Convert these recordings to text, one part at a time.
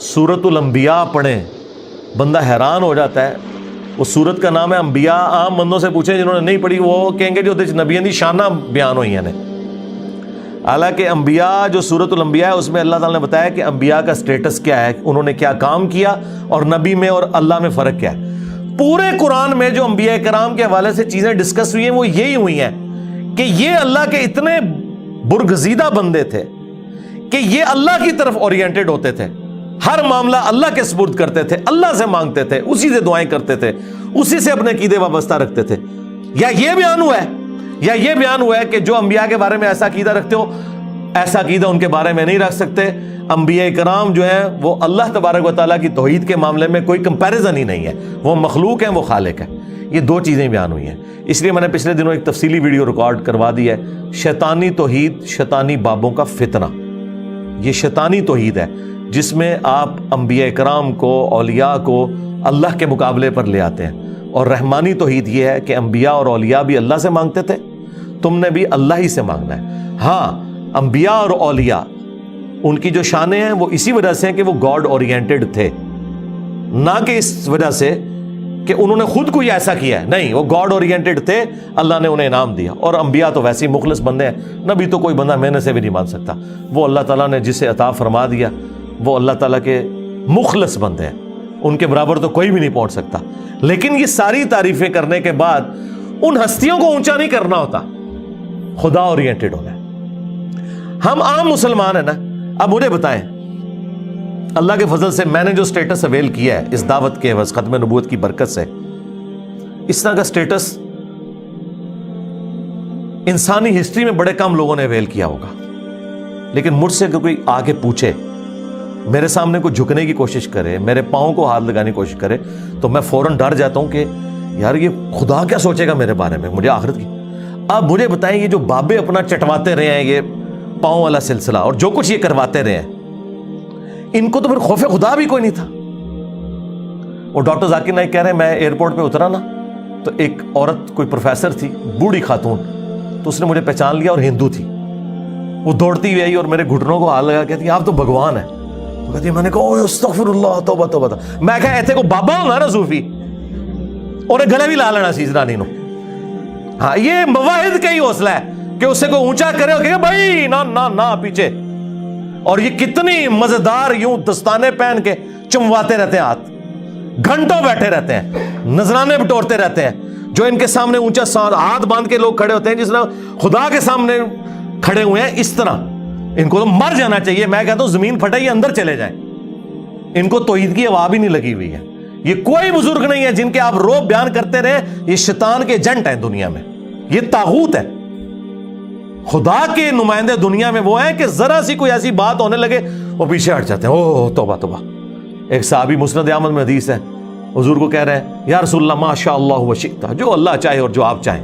سورۃ الانبیاء پڑھیں بندہ حیران ہو جاتا ہے. وہ سورت کا نام ہے انبیاء. عام بندوں سے پوچھیں جنہوں نے نہیں پڑھی, وہ کہیں گے جو نبیوں دی شانہ بیان ہوئی ہیں. حالانکہ انبیاء جو سورۃ الانبیاء ہے اس میں اللہ تعالیٰ نے بتایا کہ انبیاء کا سٹیٹس کیا ہے, انہوں نے کیا کام کیا, اور نبی میں اور اللہ میں فرق کیا ہے. پورے قرآن میں جو انبیاء کرام کے حوالے سے چیزیں ڈسکس ہوئی ہیں وہ یہی ہوئی ہیں کہ یہ اللہ کے اتنے برگزیدہ بندے تھے کہ یہ اللہ کی طرف اورینٹڈ ہوتے تھے, ہر معاملہ اللہ کے سپرد کرتے تھے, اللہ سے مانگتے تھے, اسی سے دعائیں کرتے تھے, اسی سے اپنے عقیدے وابستہ رکھتے تھے. یا یہ بیان ہوا ہے کہ جو انبیاء کے بارے میں ایسا عقیدہ رکھتے ہو, ایسا عقیدہ ان کے بارے میں نہیں رکھ سکتے. انبیاء کرام جو ہیں وہ اللہ تبارک و تعالیٰ کی توحید کے معاملے میں کوئی کمپیریزن ہی نہیں ہے, وہ مخلوق ہیں, وہ خالق ہے. یہ دو چیزیں بیان ہوئی ہیں. اس لیے میں نے پچھلے دنوں ایک تفصیلی ویڈیو ریکارڈ کروا دی ہے, شیطانی توحید, شیطانی بابوں کا فتنہ. یہ شیطانی توحید ہے جس میں آپ انبیاء کرام کو, اولیاء کو اللہ کے مقابلے پر لے آتے ہیں. اور رحمانی توحید یہ ہے کہ انبیاء اور اولیاء بھی اللہ سے مانگتے تھے, تم نے بھی اللہ ہی سے مانگنا ہے. ہاں, انبیاء اور اولیاء ان کی جو شانیں ہیں وہ اسی وجہ سے ہیں کہ وہ گاڈ اورینٹڈ تھے, نہ کہ اس وجہ سے کہ انہوں نے خود کوئی ایسا کیا ہے. نہیں, وہ گاڈ اورینٹڈ تھے, اللہ نے انہیں انعام دیا. اور انبیاء تو ویسے ہی مخلص بندے ہیں, نبی تو کوئی بندہ محنت سے بھی نہیں مان سکتا. وہ اللہ تعالیٰ نے جسے عطا فرما دیا وہ اللہ تعالیٰ کے مخلص بندے ہیں, ان کے برابر تو کوئی بھی نہیں پہنچ سکتا. لیکن یہ ساری تعریفیں کرنے کے بعد ان ہستیوں کو اونچا نہیں کرنا ہوتا, خدا اورینٹڈ ہونا ہے. ہم عام مسلمان ہیں نا. اب مجھے بتائیں, اللہ کے فضل سے میں نے جو سٹیٹس اویل کیا ہے اس دعوت کے عوض ختم نبوت کی برکت سے, اس طرح کا سٹیٹس انسانی ہسٹری میں بڑے کم لوگوں نے اویل کیا ہوگا. لیکن مجھ سے کوئی آگے پوچھے, میرے سامنے کوئی جھکنے کی کوشش کرے, میرے پاؤں کو ہاتھ لگانے کی کوشش کرے, تو میں فوراً ڈر جاتا ہوں کہ یار یہ خدا کیا سوچے گا میرے بارے میں, مجھے آخرت کی. اب مجھے بتائیں, یہ جو بابے اپنا چٹواتے رہے ہیں, یہ پاؤں والا سلسلہ اور جو کچھ یہ کرواتے رہے ہیں, ان کو تو پھر خوف خدا بھی کوئی نہیں تھا. اور ڈاکٹر ذاکر نائک کہہ رہے ہیں, میں ایئرپورٹ پہ اترا نا تو ایک عورت, کوئی پروفیسر تھی, بوڑھی خاتون, تو اس نے مجھے پہچان لیا اور ہندو تھی. وہ دوڑتی ہوئی آئی اور میرے گھٹنوں کو ہاتھ لگا, کہتی آپ تو بھگوان ہیں. تو کہتی میں نے کہا استغفر اللہ, توبہ توبہ. میں کہا ایتھے کو بابا ہونا نا صوفی, اور گلے بھی لا لینا سی رانی نو. ہاں, یہ مواحد کا ہی حوصلہ ہے کہ اسے کو اونچا کرے اور کہ بھائی نہ نہ نہ پیچھے. اور یہ کتنی مزیدار یوں دستانے پہن کے چمواتے رہتے ہیں, ہاتھ گھنٹوں بیٹھے رہتے ہیں, نذرانے بٹورتے رہتے ہیں. جو ان کے سامنے اونچا ہاتھ باندھ کے لوگ کھڑے ہوتے ہیں جس طرح خدا کے سامنے کھڑے ہوئے ہیں, اس طرح ان کو تو مر جانا چاہیے. میں کہتا ہوں زمین پھٹے, یہ اندر چلے جائیں. ان کو توحید کی ہوا بھی نہیں لگی ہوئی ہے. یہ کوئی بزرگ نہیں ہے جن کے آپ روب بیان کرتے رہے. یہ شیطان کے ایجنٹ ہیں دنیا میں, یہ طاغوت ہے. خدا کے نمائندے دنیا میں وہ ہیں کہ ذرا سی کوئی ایسی بات ہونے لگے وہ پیچھے ہٹ جاتے ہیں. اوہ توبہ توبہ. ایک صحابی مسند احمد میں حدیث ہے, حضور کو کہہ رہے ہیں یا رسول اللہ ما شاء اللہ و شئت, جو اللہ چاہے اور جو آپ چاہیں.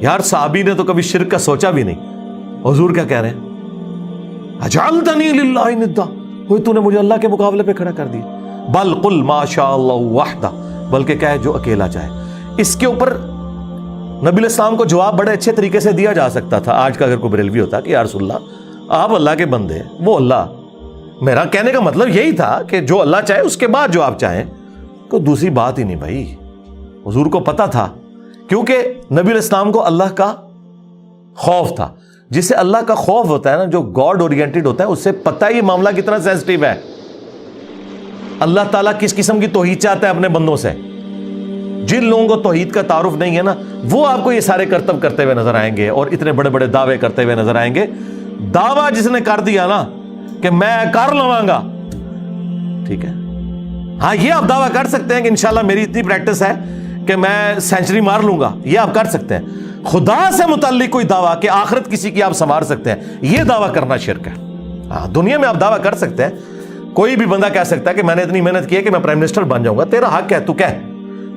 یار صحابی نے تو کبھی شرک کا سوچا بھی نہیں. حضور کیا کہہ رہے ہیں, اجعلتنی للہ ندا, کوئی تو نے مجھے اللہ کے مقابلے پہ کھڑا کر دیا. بل قل ما شاء اللہ وحدہ, بلکہ کہے جو اکیلا چاہے. اس کے اوپر نبی علیہ السلام کو جواب بڑے اچھے طریقے سے دیا جا سکتا تھا. آج کا اگر کوئی بریلوی ہوتا کہ یا رسول اللہ آپ اللہ کے بندے ہیں, وہ اللہ. میرا کہنے کا مطلب یہی تھا کہ جو اللہ چاہے اس کے بعد جو آپ چاہیں, کوئی دوسری بات ہی نہیں بھائی. حضور کو پتا تھا, کیونکہ نبی علیہ السلام کو اللہ کا خوف تھا. جسے اللہ کا خوف ہوتا ہے نا, جو گاڈ اورینٹڈ ہوتا ہے, اس سے پتہ ہے یہ معاملہ کتنا سینسٹیو ہے. اللہ تعالیٰ کس قسم کی توحید چاہتا ہے اپنے بندوں سے. جن لوگوں کو توحید کا تعارف نہیں ہے نا, وہ آپ کو یہ سارے کرتب کرتے ہوئے نظر آئیں گے اور اتنے بڑے بڑے دعوے کرتے ہوئے نظر آئیں گے. دعویٰ جس نے کر دیا نا کہ میں کر لواں گا, ٹھیک ہے, ہاں یہ آپ دعویٰ کر سکتے ہیں کہ انشاءاللہ میری اتنی پریکٹس ہے کہ میں سینچری مار لوں گا, یہ آپ کر سکتے ہیں. خدا سے متعلق کوئی دعویٰ کہ آخرت کسی کی آپ سنوار سکتے ہیں, یہ دعویٰ کرنا شرک ہے. ہاں, دنیا میں آپ دعویٰ کر سکتے ہیں, کوئی بھی بندہ کہہ سکتا ہے کہ میں نے اتنی محنت کی ہے کہ میں پرائم منسٹر بن جاؤں گا, تیرا حق ہے, تو کہہ.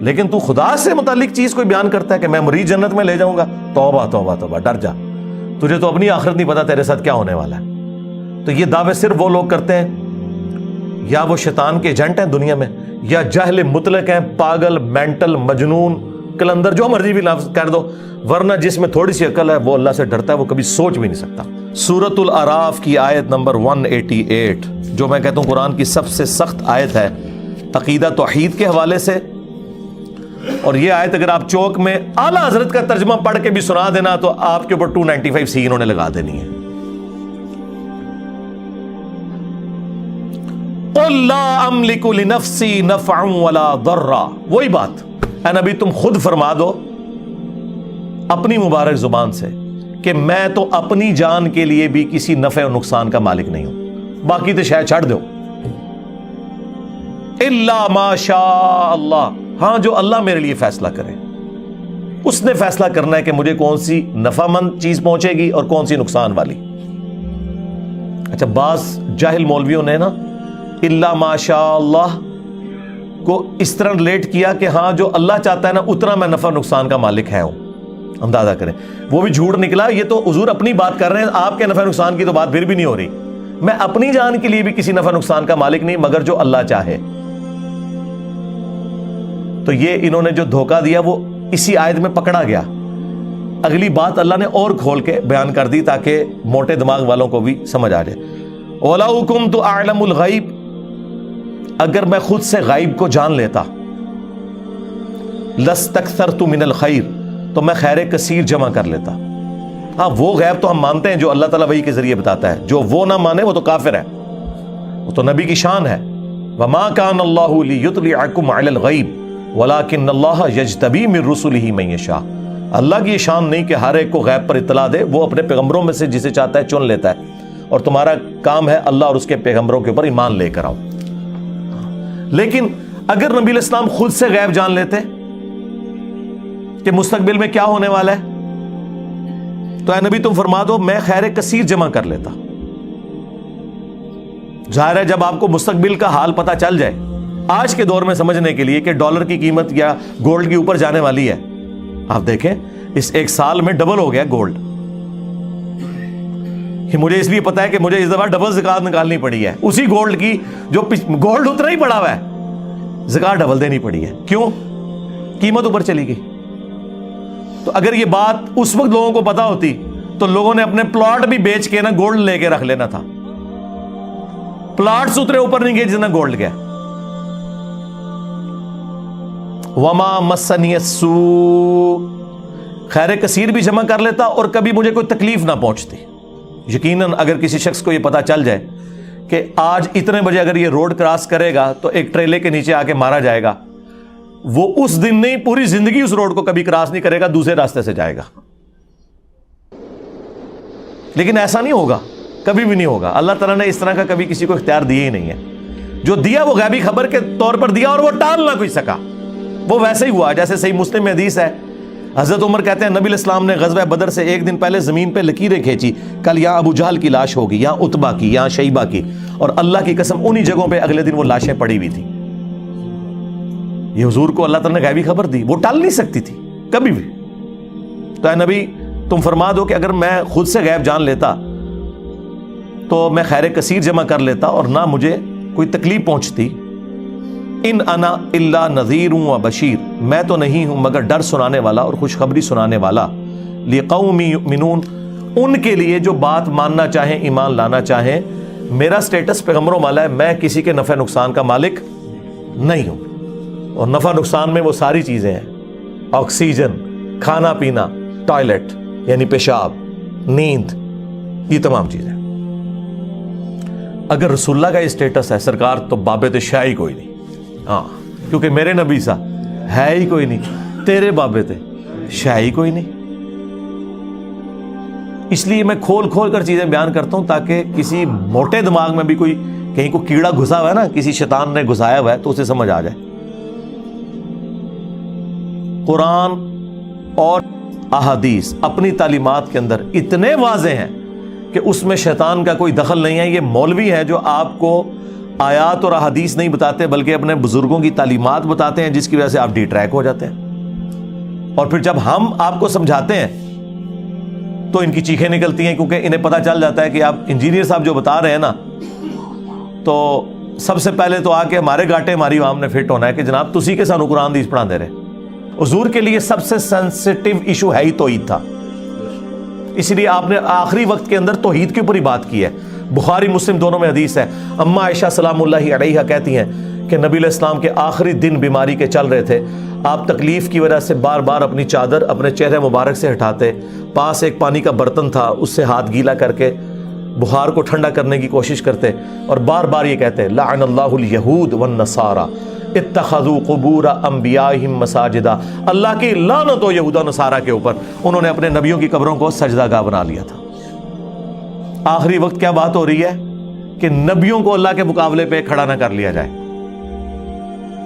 لیکن تو خدا سے متعلق چیز کوئی بیان کرتا ہے کہ میں مریض جنت میں لے جاؤں گا, توبہ توبہ توبہ, ڈر جا. تجھے تو اپنی آخرت نہیں پتا تیرے ساتھ کیا ہونے والا ہے. تو یہ دعوے صرف وہ لوگ کرتے ہیں یا وہ شیطان کے ایجنٹ ہیں دنیا میں, یا جاہل مطلق ہیں, پاگل, مینٹل, مجنون, کلندر, جو مرضی بھی لفظ کر دو. ورنہ جس میں تھوڑی سی عقل ہے وہ اللہ سے ڈرتا ہے, وہ کبھی سوچ بھی نہیں سکتا. سورۃ الاعراف کی آیت نمبر 188، جو میں کہتا ہوں قرآن کی سب سے سخت آیت ہے عقیدہ توحید کے حوالے سے. اور یہ آیت اگر آپ چوک میں اعلیٰ حضرت کا ترجمہ پڑھ کے بھی سنا دینا تو آپ کے اوپر 295 سی انہوں نے لگا دینی ہے. قُلْ لَا أَمْلِكُ لِنَفْسِي نَفْعًا وَلَا ضَرًّا. وہی بات اے نبی تم خود فرما دو اپنی مبارک زبان سے کہ میں تو اپنی جان کے لیے بھی کسی نفع و نقصان کا مالک نہیں ہوں، باقی تو شاید چھڑ دو. الا ما شاء اللہ، ہاں جو اللہ میرے لیے فیصلہ کرے. اس نے فیصلہ کرنا ہے کہ مجھے کون سی نفع مند چیز پہنچے گی اور کون سی نقصان والی. اچھا بعض جاہل مولویوں نے نا الا ما شاء اللہ کو اس طرح ریلیٹ کیا کہ ہاں جو اللہ چاہتا ہے نا اتنا میں نفع نقصان کا مالک ہے ہوں. اندازہ کریں وہ بھی جھوٹ نکلا. یہ تو حضور اپنی بات کر رہے ہیں، آپ کے نفع نقصان کی تو بات پھر بھی نہیں ہو رہی. میں اپنی جان کے لیے بھی کسی نفع نقصان کا مالک نہیں مگر جو اللہ چاہے. تو یہ انہوں نے جو دھوکہ دیا وہ اسی آیت میں پکڑا گیا. اگلی بات اللہ نے اور کھول کے بیان کر دی تاکہ موٹے دماغ والوں کو بھی سمجھ آ جائے. وَلَوْ كُنْتُ أَعْلَمُ الْغَيْبَ، اگر میں خود سے غائب کو جان لیتا، لَاسْتَكْثَرْتُ مِنَ الْخَيْرِ، تو میں خیر کثیر جمع کر لیتا. ہاں وہ غیب تو ہم مانتے ہیں جو اللہ تعالیٰ وحی کے ذریعے بتاتا ہے، جو وہ نہ مانے وہ تو کافر ہے، وہ تو نبی کی شان ہے. وَمَا كَانَ اللَّهُ لِيُطْلِعَكُمْ عَلَى الْغَيْبِ وَلَكِنَّ اللَّهَ يَجْتَبِي مِن رُّسُلِهِ مَن يَشَاءُ. اللہ کی یہ شان نہیں کہ ہر ایک کو غیب پر اطلاع دے، وہ اپنے پیغمبروں میں سے جسے چاہتا ہے چن لیتا ہے. اور تمہارا کام ہے اللہ اور اس کے پیغمبروں کے اوپر ایمان لے کر آؤ. لیکن اگر نبی علیہ السلام خود سے غیب جان لیتے کہ مستقبل میں کیا ہونے والا ہے تو اے نبی تم فرما دو میں خیر کثیر جمع کر لیتا. ظاہر ہے جب آپ کو مستقبل کا حال پتہ چل جائے آج کے دور میں سمجھنے کے لیے کہ ڈالر کی قیمت یا گولڈ کی اوپر جانے والی ہے، آپ دیکھیں اس ایک سال میں ڈبل ہو گیا گولڈ. مجھے اس لیے پتا ہے کہ مجھے اس دفعہ ڈبل زکات نکالنی پڑی ہے اسی گولڈ کی جو گولڈ اتنا ہی پڑا ہوا ہے، زکات ڈبل دینی پڑی ہے. کیوں؟ قیمت اوپر چلی گئی. تو اگر یہ بات اس وقت لوگوں کو پتا ہوتی تو لوگوں نے اپنے پلاٹ بھی بیچ کے نا گولڈ لے کے رکھ لینا تھا. پلاٹس اتنے اوپر نہیں گئے جتنا گولڈ گیا. وما مسنی السوء، خیر کثیر بھی جمع کر لیتا اور کبھی مجھے کوئی تکلیف نہ پہنچتی. یقیناً اگر کسی شخص کو یہ پتا چل جائے کہ آج اتنے بجے اگر یہ روڈ کراس کرے گا تو ایک ٹریلے کے نیچے آ کے مارا جائے گا، وہ اس دن نہیں پوری زندگی اس روڈ کو کبھی کراس نہیں کرے گا، دوسرے راستے سے جائے گا. لیکن ایسا نہیں ہوگا، کبھی بھی نہیں ہوگا. اللہ تعالیٰ نے اس طرح کا کبھی کسی کو اختیار دیا ہی نہیں ہے. جو دیا وہ غیبی خبر کے طور پر دیا اور وہ ٹال نہ کوئی سکا. وہ ویسے ہی ہوا جیسے صحیح مسلم میں حدیث ہے. حضرت عمر کہتے ہیں نبی علیہ السلام نے غزوہ بدر سے ایک دن پہلے زمین پہ لکیریں کھینچی، کل یہاں ابو جہل کی لاش ہوگی، یہاں عتبہ کی، یہاں شیبہ کی، اور اللہ کی قسم انہی جگہوں پہ اگلے دن وہ لاشیں پڑی ہوئی تھیں. یہ حضور کو اللہ تعالیٰ نے غیبی خبر دی، وہ ٹال نہیں سکتی تھی کبھی بھی. تو اے نبی تم فرما دو کہ اگر میں خود سے غیب جان لیتا تو میں خیر کثیر جمع کر لیتا اور نہ مجھے کوئی تکلیف پہنچتی. ان انا الا نذیر و بشیر، میں تو نہیں ہوں مگر ڈر سنانے والا اور خوشخبری سنانے والا. لقوم یؤمنون، ان کے لیے جو بات ماننا چاہیں ایمان لانا چاہیں. میرا سٹیٹس پیغمبروں والا ہے، میں کسی کے نفع نقصان کا مالک نہیں ہوں. اور نفع نقصان میں وہ ساری چیزیں ہیں، آکسیجن، کھانا پینا، ٹوائلٹ یعنی پیشاب، نیند، یہ تمام چیزیں. اگر رسول اللہ کا یہ سٹیٹس ہے سرکار تو بابے تو شاہ ہی کوئی نہیں. ہاں کیونکہ میرے نبی سا ہے ہی کوئی نہیں، تیرے بابے تھے شاہ ہی کوئی نہیں. اس لیے میں کھول کھول کر چیزیں بیان کرتا ہوں تاکہ کسی موٹے دماغ میں بھی کوئی کہیں کو کیڑا گھسا ہوا ہے نا، کسی شیطان نے گھسایا ہوا ہے تو اسے سمجھ آ جائے. قرآن اور احادیث اپنی تعلیمات کے اندر اتنے واضح ہیں کہ اس میں شیطان کا کوئی دخل نہیں ہے. یہ مولوی ہے جو آپ کو آیات اور احادیث نہیں بتاتے بلکہ اپنے بزرگوں کی تعلیمات بتاتے ہیں، جس کی وجہ سے آپ ڈی ٹریک ہو جاتے ہیں. اور پھر جب ہم آپ کو سمجھاتے ہیں تو ان کی چیخیں نکلتی ہیں، کیونکہ انہیں پتہ چل جاتا ہے کہ آپ انجینئر صاحب جو بتا رہے ہیں نا، تو سب سے پہلے تو آ کے ہمارے گاٹے ہماری عوام نے فٹ ہونا ہے کہ جناب تسی کے سانو قرآن حدیث پڑھا دے رہے. حضور کے لیے سب سے سینسٹیو ایشو ہے ہی توحید تھا. اس لیے آپ نے آخری وقت کے اندر توحید کے اوپر ہی بات کی ہے. بخاری مسلم دونوں میں حدیث ہے. اما عائشہ سلام اللہ علیہا کہتی ہیں کہ نبی علیہ السلام کے آخری دن بیماری کے چل رہے تھے. آپ تکلیف کی وجہ سے بار بار اپنی چادر اپنے چہرے مبارک سے ہٹاتے. پاس ایک پانی کا برتن تھا, اس سے ہاتھ گیلا کر کے بخار کو ٹھنڈا کرنے کی کوشش کرتے, اور بار بار یہ کہتے لعن اللہ الیہود والنصارى اتخذوا قبور انبیائہم مساجدا. اللہ کی لعنت ہو یہود و نصارہ کے اوپر, انہوں نے اپنے نبیوں کی قبروں کو سجدہ گاہ بنا لیا تھا. آخری وقت کیا بات ہو رہی ہے کہ نبیوں کو اللہ کے مقابلے پہ کھڑا نہ کر لیا جائے.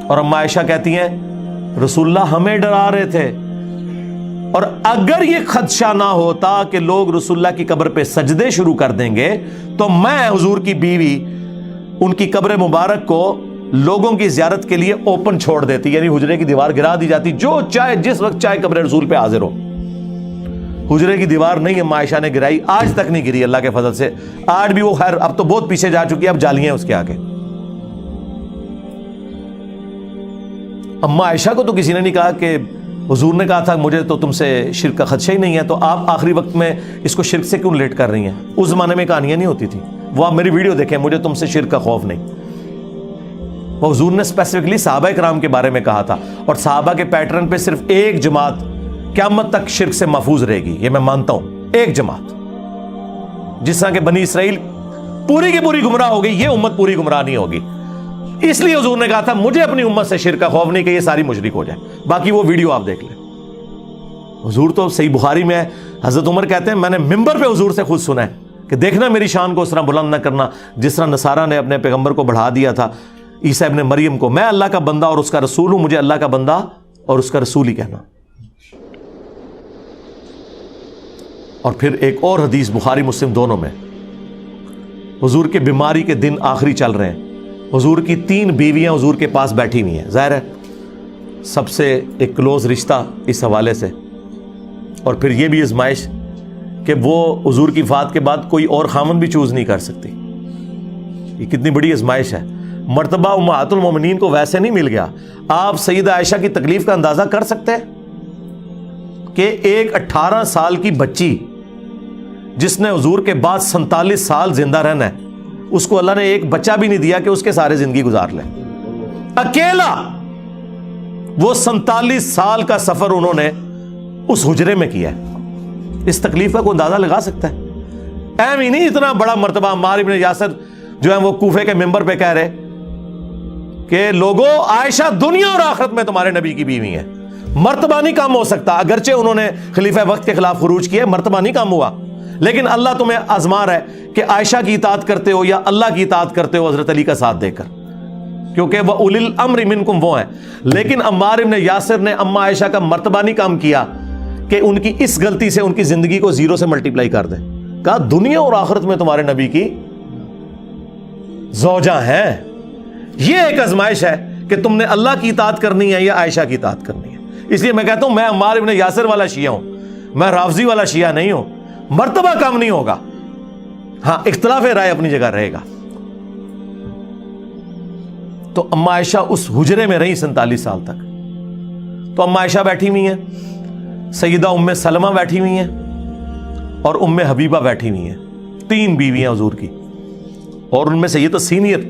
اور اما عائشہ کہتی ہیں رسول اللہ ہمیں ڈرا رہے تھے, اور اگر یہ خدشہ نہ ہوتا کہ لوگ رسول اللہ کی قبر پہ سجدے شروع کر دیں گے تو میں حضور کی بیوی ان کی قبر مبارک کو لوگوں کی زیارت کے لیے اوپن چھوڑ دیتی, یعنی حجرے کی دیوار گرا دی جاتی, جو چاہے جس وقت چاہے قبر رسول پہ حاضر ہو. حجرے کی دیوار نہیں اما عائشہ نے گرائی, آج تک نہیں گری اللہ کے فضل سے. آج بھی وہ خیر اب تو بہت پیچھے جا چکی ہے, اب جالیاں اس کے آگے. اما عائشہ کو تو کسی نے نہیں کہا کہ حضور نے کہا تھا مجھے تو تم سے شرک کا خدشہ ہی نہیں ہے, تو آپ آخری وقت میں اس کو شرک سے کیوں ریلیٹ کر رہی ہیں؟ اس زمانے میں کہانیاں نہیں ہوتی تھی. وہ آپ میری ویڈیو دیکھیں, مجھے تم سے شرک کا خوف نہیں. وہ حضور نے اسپیسیفکلی صحابہ کرام کے بارے میں کہا تھا, اور صحابہ کے پیٹرن پہ صرف ایک جماعت قیامت تک شرک سے محفوظ رہے گی, یہ میں مانتا ہوں. ایک جماعت, جس طرح کہ بنی اسرائیل پوری کی پوری گمراہ ہو گئی, یہ امت پوری گمراہ نہیں ہوگی. اس لیے حضور نے کہا تھا مجھے اپنی امت سے شرک کا خوف نہیں کہ یہ ساری مشرک ہو جائے. باقی وہ ویڈیو آپ دیکھ لیں. حضور تو صحیح بخاری میں ہے, حضرت عمر کہتے ہیں میں نے ممبر پہ حضور سے خود سنا ہے کہ دیکھنا میری شان کو اس طرح بلند نہ کرنا جس طرح نصارہ نے اپنے پیغمبر کو بڑھا دیا تھا, عیسیٰ ابن مریم کو. میں اللہ کا بندہ اور اس کا رسول ہوں, مجھے اللہ کا بندہ اور اس کا رسول ہی کہنا. اور پھر ایک اور حدیث بخاری مسلم دونوں میں, حضور کے بیماری کے دن آخری چل رہے ہیں, حضور کی 3 بیویاں حضور کے پاس بیٹھی ہوئی ہیں. ظاہر ہے سب سے ایک کلوز رشتہ اس حوالے سے, اور پھر یہ بھی آزمائش کہ وہ حضور کی وفات کے بعد کوئی اور خامن بھی چوز نہیں کر سکتی. یہ کتنی بڑی آزمائش ہے. مرتبہ امہات المومنین کو ویسے نہیں مل گیا. آپ سیدہ عائشہ کی تکلیف کا اندازہ کر سکتے ہیں کہ ایک 18 سال کی بچی جس نے حضور کے بعد 47 سال زندہ رہنا ہے, اس کو اللہ نے ایک بچہ بھی نہیں دیا کہ اس کے سارے زندگی گزار لے. اکیلا وہ 47 سال کا سفر انہوں نے اس حجرے میں کیا ہے. اس تکلیف کا کوئی اندازہ لگا سکتا ہے؟ اہم ہی نہیں اتنا بڑا مرتبہ. عمار ابن یاسر جو ہیں وہ کوفے کے ممبر پہ کہہ رہے کہ لوگوں عائشہ دنیا اور آخرت میں تمہارے نبی کی بیوی ہے. مرتبہ نہیں کم ہو سکتا, اگرچہ انہوں نے خلیفہ وقت کے خلاف خروج کیا, مرتبہ نہیں کم ہوا, لیکن اللہ تمہیں آزما رہا ہے کہ عائشہ کی اطاعت کرتے ہو یا اللہ کی اطاعت کرتے ہو حضرت علی کا ساتھ دے کر, کیونکہ وہ اولی الامر منکم وہ ہیں. لیکن عمار ابن یاسر نے اما عائشہ کا مرتبہ نہیں کم کیا کہ ان کی اس غلطی سے ان کی زندگی کو 0 سے ملٹیپلائی کر دیں. کہا دنیا اور آخرت میں تمہارے نبی کی زوجہ ہیں. یہ ایک آزمائش ہے کہ تم نے اللہ کی اطاعت کرنی ہے یا عائشہ کی اطاعت کرنی ہے. اس لیے میں کہتا ہوں میں عمار ابن یاسر والا شیعہ ہوں, میں رافضی والا شیعہ نہیں ہوں. مرتبہ کم نہیں ہوگا, ہاں اختلاف رائے اپنی جگہ رہے گا. تو اما عائشہ اس حجرے میں رہی 47 سال تک. تو اما عائشہ بیٹھی ہوئی ہیں, سیدہ ام سلمہ بیٹھی ہوئی ہیں, اور ام حبیبہ بیٹھی ہوئی ہیں. 3 بیویاں حضور کی, اور ان میں سے یہ تو سینئر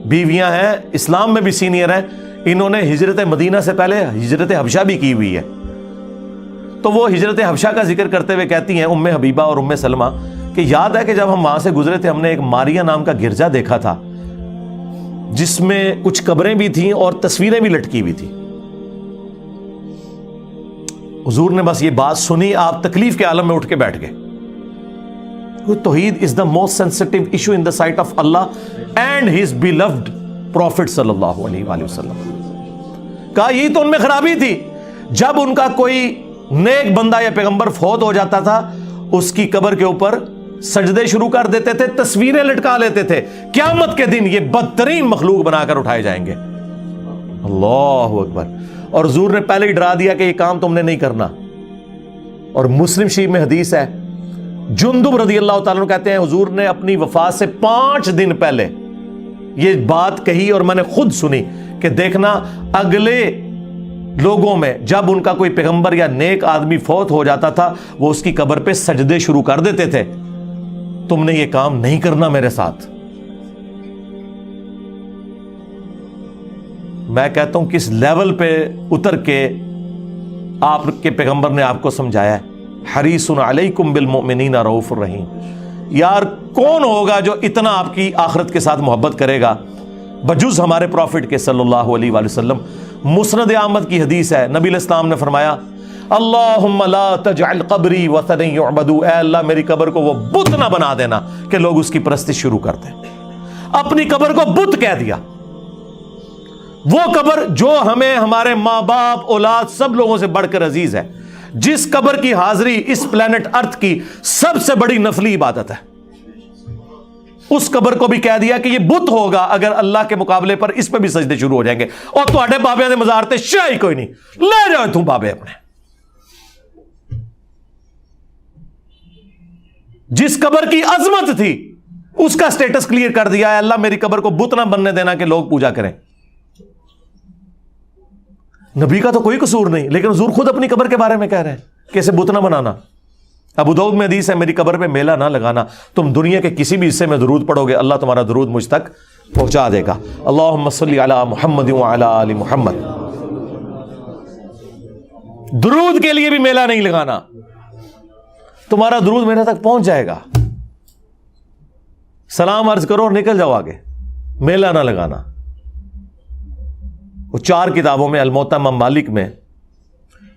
بیویاں ہیں, اسلام میں بھی سینئر ہیں. انہوں نے ہجرت مدینہ سے پہلے ہجرت حبشہ بھی کی ہوئی ہے. تو وہ ہجرت حبشہ کا ذکر کرتے ہوئے کہتی ہیں ام حبیبہ اور ام سلمہ کہ یاد ہے کہ جب ہم وہاں سے گزرے تھے ہم نے ایک ماریا نام کا گرجا دیکھا تھا جس میں کچھ قبریں بھی تھیں اور تصویریں بھی لٹکی ہوئی تھی. حضور نے بس یہ بات سنی, آپ تکلیف کے عالم میں اٹھ کے بیٹھ گئے. توحید is the most sensitive issue in the sight of Allah and his beloved prophet صلی اللہ علیہ وآلہ وسلم. کہا یہی تو ان میں خرابی تھی, جب ان کا کوئی نیک بندہ یا پیغمبر فوت ہو جاتا تھا اس کی قبر کے اوپر سجدے شروع کر دیتے تھے, تصویریں لٹکا لیتے تھے. قیامت کے دن یہ بدترین مخلوق بنا کر اٹھائے جائیں گے. اللہ اکبر. اور حضور نے پہلے ہی ڈرا دیا کہ یہ کام تم نے نہیں کرنا. اور مسلم شریف میں حدیث ہے, جندب رضی اللہ تعالیٰ عنہ کہتے ہیں حضور نے اپنی وفات سے 5 دن پہلے یہ بات کہی اور میں نے خود سنی کہ دیکھنا اگلے لوگوں میں جب ان کا کوئی پیغمبر یا نیک آدمی فوت ہو جاتا تھا وہ اس کی قبر پہ سجدے شروع کر دیتے تھے. تم نے یہ کام نہیں کرنا میرے ساتھ. میں کہتا ہوں کس لیول پہ اتر کے آپ کے پیغمبر نے آپ کو سمجھایا ہے. حریص علیکم بالمؤمنین رؤوف الرحیم. یار کون ہوگا جو اتنا آپ کی آخرت کے ساتھ محبت کرے گا بجز ہمارے پروفٹ کے صلی اللہ علیہ وآلہ وسلم. مسند احمد کی حدیث ہے, نبی علیہ السلام نے فرمایا اللہم لا تجعل قبری وثنا یعبد. اے اللہ میری قبر کو وہ بت نہ بنا دینا کہ لوگ اس کی پرستش شروع کر دیں. اپنی قبر کو بت کہہ دیا. وہ قبر جو ہمیں ہمارے ماں باپ اولاد سب لوگوں سے بڑھ کر عزیز ہے, جس قبر کی حاضری اس پلانٹ ارتھ کی سب سے بڑی نفلی عبادت ہے, اس قبر کو بھی کہہ دیا کہ یہ بت ہوگا اگر اللہ کے مقابلے پر اس پہ بھی سجدے شروع ہو جائیں گے. اور تواڈے بابے دے مزار تے شاہی کوئی نہیں, لے جاؤ تم بابے اپنے. جس قبر کی عظمت تھی اس کا سٹیٹس کلیئر کر دیا ہے, اللہ میری قبر کو بت نہ بننے دینا کہ لوگ پوجا کریں. نبی کا تو کوئی قصور نہیں, لیکن حضور خود اپنی قبر کے بارے میں کہہ رہے ہیں کہ اسے بت نہ بنانا. ابو داؤد میں حدیث ہے میری قبر پہ میلہ نہ لگانا. تم دنیا کے کسی بھی حصے میں درود پڑھو گے اللہ تمہارا درود مجھ تک پہنچا دے گا. اللہم صلی علی محمد وعلی آل محمد. درود کے لیے بھی میلہ نہیں لگانا, تمہارا درود میرے تک پہنچ جائے گا. سلام عرض کرو اور نکل جاؤ آگے, میلہ نہ لگانا. وہ 4 کتابوں میں, الموطا امام مالک میں,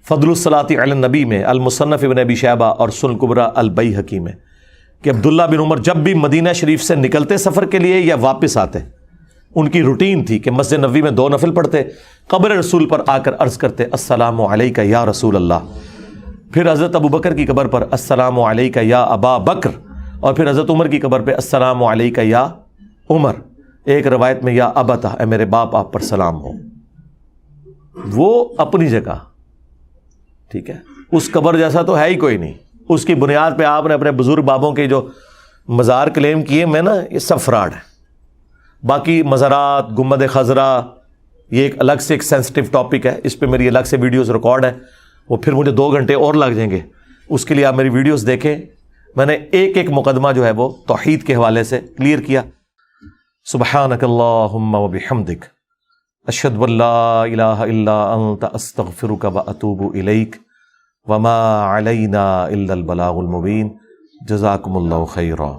فضل الصلاۃ علی النبی میں, المصنف ابن ابی شیبہ اور سنن کبریٰ البیہقی میں, کہ عبداللہ بن عمر جب بھی مدینہ شریف سے نکلتے سفر کے لیے یا واپس آتے, ان کی روٹین تھی کہ مسجد نبوی میں 2 نفل پڑھتے, قبر رسول پر آ کر عرض کرتے السلام علیک یا رسول اللہ, پھر حضرت ابو بکر کی قبر پر السلام علیک یا ابا بکر, اور پھر حضرت عمر کی قبر پہ السلام علیک یا عمر. ایک روایت میں یا ابتا, اے میرے باپ آپ پر سلام ہو. وہ اپنی جگہ ٹھیک ہے, اس قبر جیسا تو ہے ہی کوئی نہیں. اس کی بنیاد پہ آپ نے اپنے بزرگ بابوں کے جو مزار کلیم کیے میں نا, یہ سب فراڈ ہے. باقی مزارات, گنبد خضرا, یہ ایک الگ سے ایک سینسٹیو ٹاپک ہے, اس پہ میری الگ سے ویڈیوز ریکارڈ ہیں, وہ پھر مجھے 2 گھنٹے اور لگ جائیں گے. اس کے لیے آپ میری ویڈیوز دیکھیں. میں نے ایک مقدمہ جو ہے وہ توحید کے حوالے سے کلیئر کیا. سبحانک اللہم و بحمدک اشہد ان لا الہ الا انت استغفرک و اتوب الیک وما علینا الا البلاغ المبین. جزاکم اللہ خیرا.